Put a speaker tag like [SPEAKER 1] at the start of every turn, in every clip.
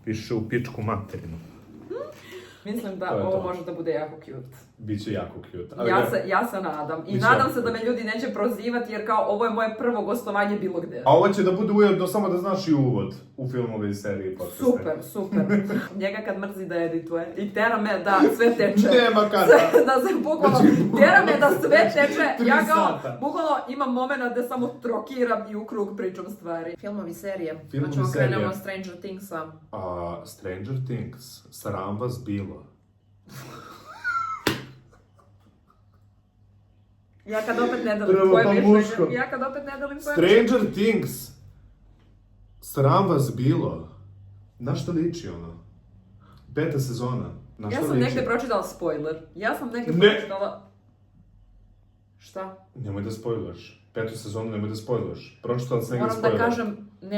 [SPEAKER 1] Piše u pičku materinu.
[SPEAKER 2] Mislim da ovo može da bude jako cute.
[SPEAKER 1] Biće jako cute.
[SPEAKER 2] Ja se nadam. I nadam se da me ljudi neće prozivati jer kao ovo je moje prvo gostovanje bilo gde.
[SPEAKER 1] A ovo će da bude ujedno samo da znaš i uvod u filmove i serije.
[SPEAKER 2] Super. Njega kad mrzi da edituje i tera me da sve teče.
[SPEAKER 1] Nema kada.
[SPEAKER 2] Da se bukvalno, tera me da sve teče. Ja kao, bukvalno imam momena da samo trokiram i u krug pričam stvari. Filmovi, serije. Znači krenemo Stranger Thingsa.
[SPEAKER 1] Stranger Things. Sram vas bilo.
[SPEAKER 2] Ja kad opet ne delim tvoje mišljenje.
[SPEAKER 1] Stranger Things. Sram vas bilo. Na što liči ono? 5. sezona.
[SPEAKER 2] Ja sam negde pročitala spoiler. Pročitala... Šta?
[SPEAKER 1] Nemoj da spoiluješ. 5. sezonu nemoj da spoiluješ. Pročitala sam negde spoiler.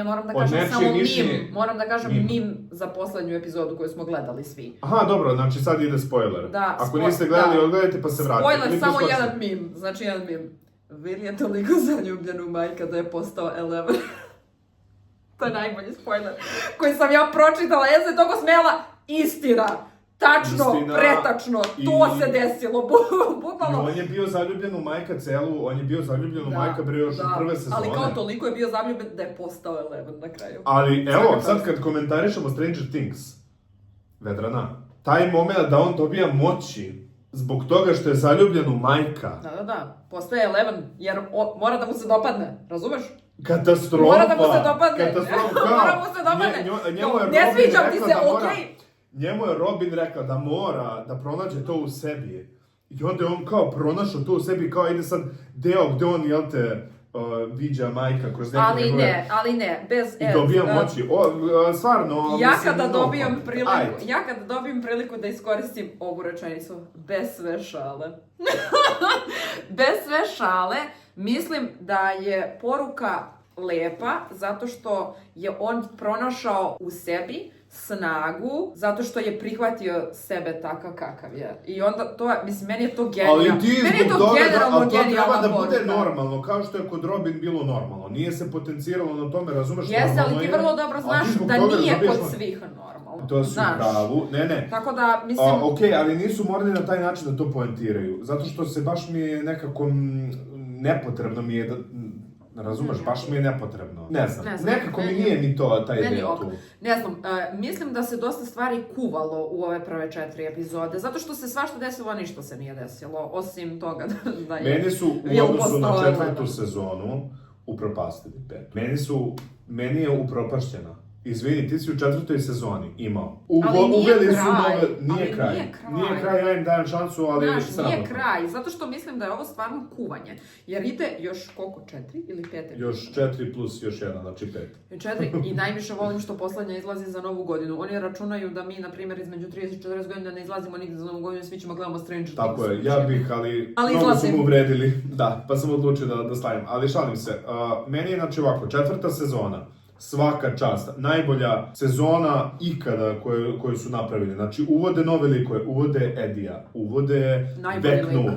[SPEAKER 2] Moram da kažem samo mim. Moram da kažem mim za poslednju epizodu koju smo gledali svi.
[SPEAKER 1] Aha, dobro, znači sad ide spoiler.
[SPEAKER 2] Da,
[SPEAKER 1] ako niste gledali, odgledajte pa se vratite.
[SPEAKER 2] Spoiler, samo jedan mim. Znači jedan mim. Will je toliko zaljubljen u majka da je postao Eleven. To je najbolji spoiler koji sam ja pročitala. Ja se toliko smela. Istina. Tačno, pretačno, to se desilo, bukvalno.
[SPEAKER 1] I on je bio zaljubljen u majka celu, on je bio zaljubljen u majka bre još u prve sezone.
[SPEAKER 2] Ali kao toliko je bio zaljubljen da je postao Eleven na kraju.
[SPEAKER 1] Ali evo, sad kad komentarišemo Stranger Things, Vedrana, taj moment da on dobija moći zbog toga što je zaljubljen u majka.
[SPEAKER 2] Da, postaje Eleven jer mora da mu se dopadne, razumeš?
[SPEAKER 1] Katastrofa.
[SPEAKER 2] Mora da mu se dopadne.
[SPEAKER 1] Mora
[SPEAKER 2] mu se dopadne. Ne sviđam ti se, okej.
[SPEAKER 1] Njemu je Robin rekla da mora da pronađe to u sebi. I onda je on kao pronašao to u sebi, kao ide sad deo gde on, jel te, viđa majka kroz neke
[SPEAKER 2] ali ne, bez...
[SPEAKER 1] I dobija moći. Stvarno...
[SPEAKER 2] Ja kada dobijem priliku da iskoristim ovu rečenicu, bez sve šale. Bez sve šale, mislim da je poruka lepa, zato što je on pronašao u sebi snagu, zato što je prihvatio sebe takav kakav je. I onda to, mislim, meni je to genijalno.
[SPEAKER 1] Ali ti zbog toga, ali to treba da bude normalno, kao što je kod Robin bilo normalno. Nije se potenciralo na tome, razumeš?
[SPEAKER 2] Jeste, ali ti vrlo dobro znaš da nije kod svih normalno.
[SPEAKER 1] To su u pravu. Ne.
[SPEAKER 2] Tako da, mislim...
[SPEAKER 1] Okej, ali nisu morali na taj način da to poentiraju. Zato što se baš mi je nekako nepotrebno mi je da... Razumeš, baš mi je nepotrebno. Ne znam, nekako mi nije ni to, ta ideja tu.
[SPEAKER 2] Ne znam, mislim da se dosta stvari kuvalo u ove prve 4 epizode, zato što se svašta desilo, ništa se nije desilo, osim toga da je...
[SPEAKER 1] Meni su u odnosu na 4. sezonu upropastili 5. Meni je upropašćena. Izvini, ti si u 4. sezoni imao. Uveli su nove... Nije kraj, ja im dajem šansu, ali sramotno.
[SPEAKER 2] Nije kraj, zato što mislim da je ovo stvarno kuvanje. Jer ide još koliko, 4 ili 5 epizoda?
[SPEAKER 1] Još 4 plus još 1, znači 5.
[SPEAKER 2] 4 i najviše volim što poslednja izlazi za Novu godinu. Oni računaju da mi, na primjer, između 30 i 40 godina ne izlazimo nigde za Novu godinu, svi ćemo gledamo Stranger Things.
[SPEAKER 1] Tako je, ja bih, ali mnogo su mu uvredili. Da, pa sam odlučio da stavim. Ali šalim se, meni je znači ovako, 4. sezona. Svaka čast. Najbolja sezona ikada koju su napravili. Znači, uvode nove likove, uvode Edija, uvode Veknu,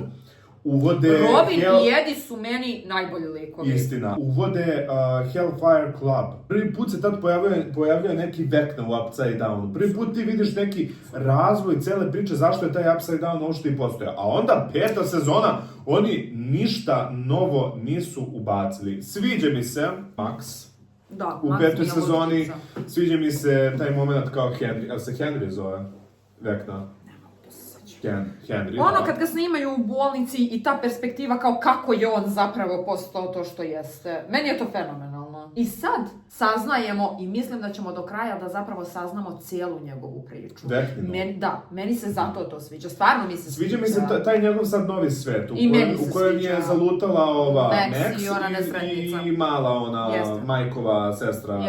[SPEAKER 1] uvode...
[SPEAKER 2] Robin i Eddie su meni najbolji likovi.
[SPEAKER 1] Istina. Uvode Hellfire Club. Prvi put se tad pojavljuje neki Vekna u Upside Down. Prvi put ti vidiš neki razvoj cele priče zašto je taj Upside Down ovo što i postoje. A onda 5. sezona, oni ništa novo nisu ubacili. Sviđa mi se Max.
[SPEAKER 2] Da,
[SPEAKER 1] u 5. sezoni sviđa mi se taj moment kao Henry, ali se Henry zove Vekna? Henry,
[SPEAKER 2] ono kad ga snimaju u bolnici i ta perspektiva kao kako je on zapravo postao to što jeste. Meni je to fenomenalno. I sad saznajemo i mislim da ćemo do kraja da zapravo saznamo cijelu njegovu priču. Meni se zato to sviđa. Stvarno mi se sviđa.
[SPEAKER 1] Sviđa mi se taj njegov sad novi svet u kojem je zalutala ova Max i mala ona majkova sestra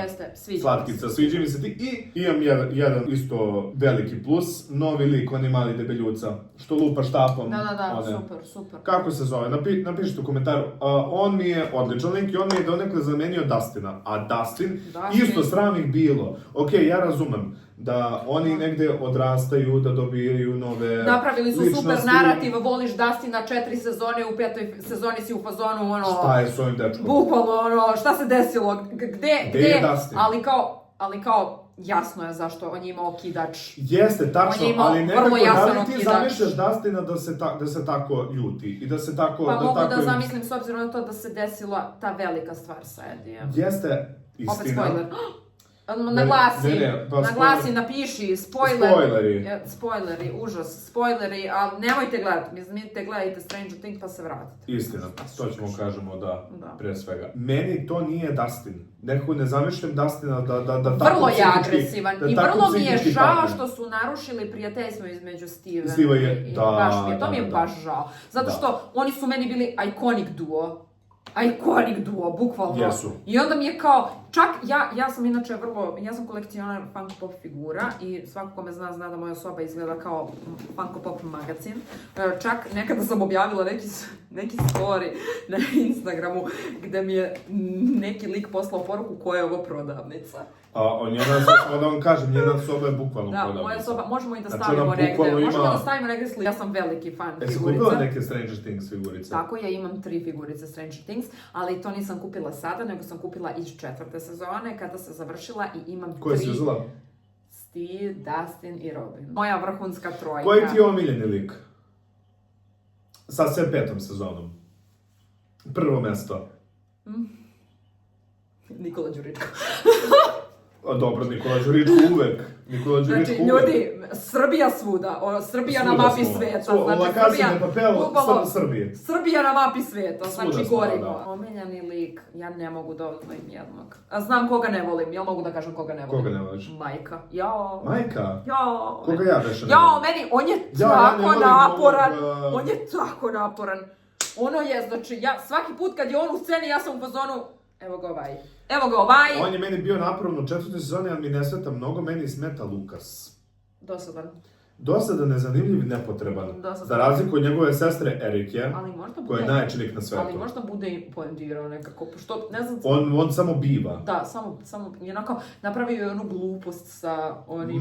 [SPEAKER 1] Slatkica. Sviđa mi se i imam jedan isto veliki plus, novi lik, oni mali debeljuca, što lupa štapom.
[SPEAKER 2] Da, super.
[SPEAKER 1] Kako se zove? Napišite u komentaru. On mi je odličan lik i on mi je donekle zamenio Dustina. A Dustin, isto sram ih bilo. Okej, ja razumem da oni negde odrastaju, da dobijaju nove ličnosti.
[SPEAKER 2] Napravili su super narativ, voliš Dustina 4 sezone, u 5. sezoni si u fazonu, ono...
[SPEAKER 1] Šta je s ovim dečkom?
[SPEAKER 2] Bukvalno, ono, šta se desilo, gde
[SPEAKER 1] je Dustin?
[SPEAKER 2] Ali kao, ali kao jasno je zašto on je imao okidač.
[SPEAKER 1] Jeste, tačno,
[SPEAKER 2] On je imao
[SPEAKER 1] ali nekako
[SPEAKER 2] vrlo jasan
[SPEAKER 1] da li ti
[SPEAKER 2] okidač.
[SPEAKER 1] zamišljaš Dustina da se tako ljuti i da se tako...
[SPEAKER 2] Pa mogu
[SPEAKER 1] tako
[SPEAKER 2] da zamislim s obzirom na to da se desila ta velika stvar sa Edijem.
[SPEAKER 1] Jeste, istina.
[SPEAKER 2] Opet spoiler. Naglasi,
[SPEAKER 1] pa
[SPEAKER 2] naglasi, napiši, spoileri, užas, spoileri, ali nemojte gledati, mislim, gledajte Stranger Things pa se vratite.
[SPEAKER 1] Istina, to ćemo kažemo da, pre svega. Meni to nije Dustin. Nekako ne zamišljam Dustina da tako
[SPEAKER 2] vrlo je
[SPEAKER 1] psihički,
[SPEAKER 2] agresivan i vrlo mi je žao što su narušili prijateljstvo između Stevena i baš mi je, to mi je baš žao. Zato što oni su meni bili iconic duo, bukvalno.
[SPEAKER 1] Jesu.
[SPEAKER 2] I onda mi je kao, čak ja sam inače ja sam kolekcionar Funko Pop figura i svako ko me zna da moja soba izgleda kao Funko Pop magazin. Čak nekada sam objavila neki story na Instagramu gde mi je neki lik poslao poruku koja je ovo prodavnica.
[SPEAKER 1] Da vam kažem, njena soba je bukvalno prodavnica.
[SPEAKER 2] Da, moja soba, možemo i da stavimo negde. Možemo da stavimo negde sliku. Ja sam veliki fan figurica.
[SPEAKER 1] Jesi kupila neke Stranger Things figurice?
[SPEAKER 2] Tako je, imam 3 figurice Stranger Things, ali to nisam kupila sada, nego sam kupila iz 4. sezone kada se završila i imam 3...
[SPEAKER 1] Koje si uzela?
[SPEAKER 2] Steve, Dustin i Robin. Moja vrhunska trojka.
[SPEAKER 1] Koji ti je omiljeni lik? Sa sve 5. sezonom. Prvo mesto.
[SPEAKER 2] Nikola Đuričko.
[SPEAKER 1] Dobro, Nikola Đuričko uvek.
[SPEAKER 2] Znači, ljudi, Srbija svuda. Srbija na mapi sveta. Srbija na mapi sveta. Znači, gorimo. Omiljeni lik, ja ne mogu da odvojim jednog. A znam koga ne volim, jel mogu da kažem koga ne volim?
[SPEAKER 1] Koga ne voliš?
[SPEAKER 2] Majka. Jao.
[SPEAKER 1] Majka?
[SPEAKER 2] Jao.
[SPEAKER 1] Koga ja veša ne
[SPEAKER 2] Jao, meni, on je tako naporan. On je tako naporan. Ono je, znači, ja svaki put kad je on u sceni, ja sam u fazonu, evo ga ovaj.
[SPEAKER 1] On je meni bio naporan u 4. sezoni, ali mi ne smeta mnogo, meni smeta Lukas. Dosadan, nezanimljiv i nepotreban. Za razliku od njegove sestre Erike, koja je najjači lik na svetu.
[SPEAKER 2] Ali možda bude i poentirao nekako, pošto, ne znam...
[SPEAKER 1] On samo biva.
[SPEAKER 2] Da, samo, jednako, napravio je onu glupost sa onim...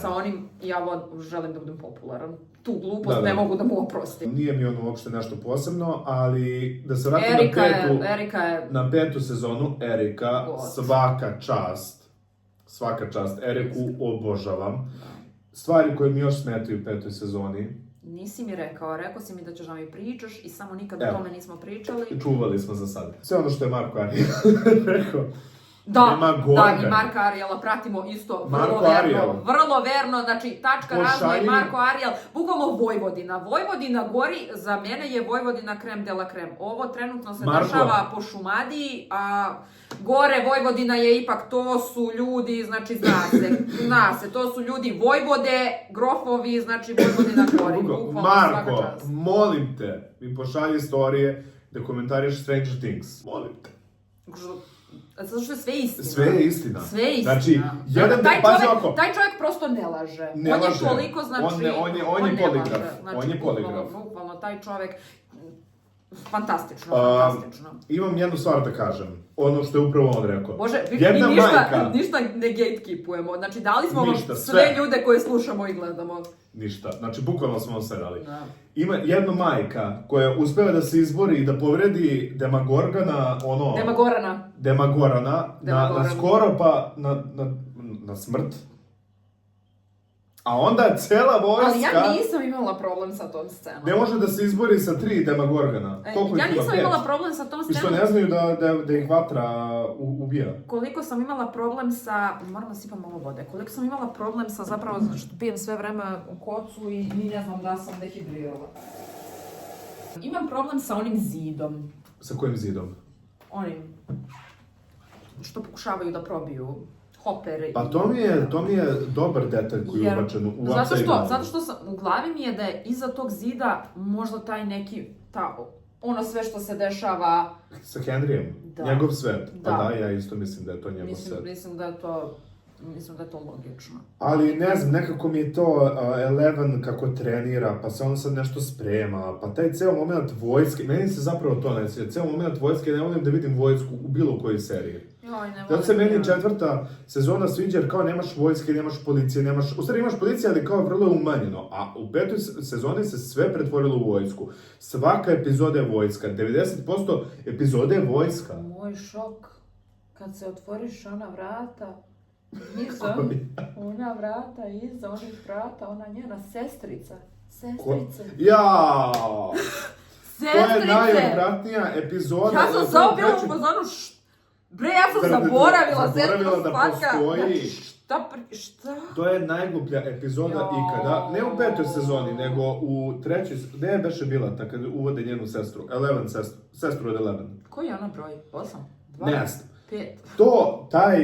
[SPEAKER 2] Sa onim, ja želim da budem popularan. Tu glupost ne mogu da mu oprostim.
[SPEAKER 1] Nije mi ono uopšte nešto posebno, ali da se vratim na 5. sezonu, Erika, svaka čast, Eriku obožavam. Stvari koje mi još smetaju u 5. sezoni.
[SPEAKER 2] Nisi mi rekao si mi da ćeš da mi pričaš i samo nikad o tome nismo pričali.
[SPEAKER 1] Čuvali smo za sad. Sve ono što je Marko Ariel rekao.
[SPEAKER 2] Da, i Marka Ariela pratimo isto vrlo verno, znači tačka razvoj Marko Ariel, bukvalno Vojvodina gori, za mene je Vojvodina creme de la creme. Ovo trenutno se dešava po Šumadiji, a gore Vojvodina je ipak, to su ljudi, znači zna se, to su ljudi Vojvode, grofovi, znači Vojvodina gori, bukvalno svaka čast.
[SPEAKER 1] Marko, molim te, mi pošalji istorije da komentariš Stranger Things, molim te.
[SPEAKER 2] Zato što je sve istina.
[SPEAKER 1] Sve je istina.
[SPEAKER 2] Znači, taj čovjek prosto ne laže. On je toliko, znači...
[SPEAKER 1] On je poligraf.
[SPEAKER 2] Bukvalno, taj čovjek... Fantastično.
[SPEAKER 1] Imam jednu stvar da kažem. Ono što je upravo on rekao.
[SPEAKER 2] Bože, ništa ne gatekeepujemo. Znači, dali smo vam sve ljude koje slušamo i gledamo.
[SPEAKER 1] Ništa. Znači, bukvalno smo oserali. Ima jedna majka koja uspeva da se izbori i da povredi Demagorana na skoro pa na smrt. A onda cela vojska...
[SPEAKER 2] Ali ja nisam imala problem sa tom scenom.
[SPEAKER 1] Ne može da se izbori sa 3 Demagorgana.
[SPEAKER 2] Ja nisam imala problem sa tom scenom.
[SPEAKER 1] I što ne znaju da ih vatra ubija.
[SPEAKER 2] Koliko sam imala problem sa... Moram da sipam malo vode. Koliko sam imala problem sa zapravo što pijem sve vreme u kocu i ne znam da sam dehidrirala. Imam problem sa onim zidom.
[SPEAKER 1] Sa kojim zidom?
[SPEAKER 2] Onim što pokušavaju da probiju. Hopper.
[SPEAKER 1] Pa to mi je dobar detalj koji je ubačen u Upside Down.
[SPEAKER 2] Zato što u glavi mi je da je iza tog zida možda taj neki, ono sve što se dešava...
[SPEAKER 1] Sa Henryjem? Njegov svet? Pa da, ja isto mislim da je to njegov svet.
[SPEAKER 2] Mislim da je to logično.
[SPEAKER 1] Ali ne znam, nekako mi je to Eleven kako trenira, pa se on sad nešto sprema, pa taj ceo moment vojske, meni se zapravo to ne sviđa, ceo moment vojske, ne volim da vidim vojsku u bilo kojoj seriji. Zato se meni 4. sezona sviđa jer kao nemaš vojske, nemaš policije, u stvari imaš policije, ali kao vrlo je umanjeno, a u 5. sezoni se sve pretvorilo u vojsku. Svaka epizoda je vojska, 90% epizode je vojska.
[SPEAKER 2] Moj šok, kad se otvoriš ona vrata Iza, ona vrata, iza onih vrata, ona njena sestrica. Sestrice.
[SPEAKER 1] Ja! To je
[SPEAKER 2] Sestrice!
[SPEAKER 1] najodvratnija epizoda.
[SPEAKER 2] Ja sam samo bila u fazonu, bre, ja sam zaboravila
[SPEAKER 1] da postoji.
[SPEAKER 2] Šta?
[SPEAKER 1] To je najgluplja epizoda
[SPEAKER 2] Jo.
[SPEAKER 1] ikada. Ne u 5. sezoni, nego u 3. Gde je beše bila, tako da uvode njenu sestru? Sestru od Eleven.
[SPEAKER 2] Koji je ona broj? 8? 2?
[SPEAKER 1] Ne znam.
[SPEAKER 2] 5?
[SPEAKER 1] Taj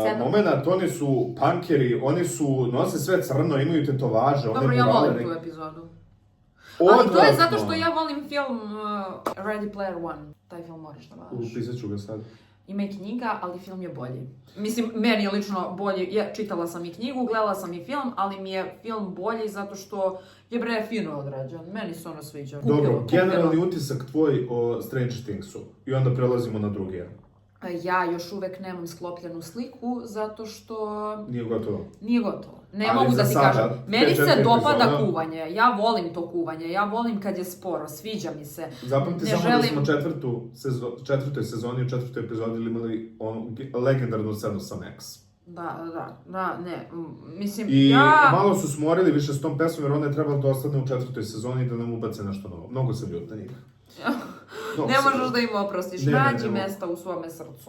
[SPEAKER 2] Sedam.
[SPEAKER 1] moment, oni su punkeri, oni su, nose sve crno, imaju tetovaže, one
[SPEAKER 2] Dobro, ja
[SPEAKER 1] murale
[SPEAKER 2] volim tu
[SPEAKER 1] neke-
[SPEAKER 2] epizodu. Ali to je
[SPEAKER 1] Odvratno.
[SPEAKER 2] zato što ja volim film Ready Player One. Taj film moraš da valaš.
[SPEAKER 1] Upisat ću ga sad.
[SPEAKER 2] Ima i knjiga, ali film je bolji. Mislim, meni je lično bolji. Ja čitala sam i knjigu, gledala sam i film, ali mi je film bolji zato što je bre fino odrađen. Meni se ono sviđa.
[SPEAKER 1] Dobro, generalni utisak tvoj o Stranger Thingsu. I onda prelazimo na drugi.
[SPEAKER 2] Ja još uvek nemam sklopljenu sliku zato što
[SPEAKER 1] Nije gotovo.
[SPEAKER 2] nije gotovo. Ne
[SPEAKER 1] Ali
[SPEAKER 2] mogu
[SPEAKER 1] za
[SPEAKER 2] da ti
[SPEAKER 1] sada,
[SPEAKER 2] kažem. Meni
[SPEAKER 1] te
[SPEAKER 2] se
[SPEAKER 1] 4
[SPEAKER 2] dopada
[SPEAKER 1] epizode-
[SPEAKER 2] kuvanje. Ja volim to kuvanje. Ja volim kad je sporo. Sviđa mi se.
[SPEAKER 1] Zapamti
[SPEAKER 2] Ne
[SPEAKER 1] samo
[SPEAKER 2] želim-
[SPEAKER 1] da smo četvrtoj sezoni, u 4. epizodi imali onu legendarnu scenu sa Max.
[SPEAKER 2] Da, ne. Mislim,
[SPEAKER 1] I
[SPEAKER 2] ja...
[SPEAKER 1] malo su smorili više s tom pesmom, jer ona je trebala da ostane u 4. sezoni i da nam ubace nešto novo. Mnogo sam ljut na njih.
[SPEAKER 2] Ne možeš da im oprostiš.
[SPEAKER 1] Ne,
[SPEAKER 2] Nađi
[SPEAKER 1] ne.
[SPEAKER 2] mesta u svome srcu.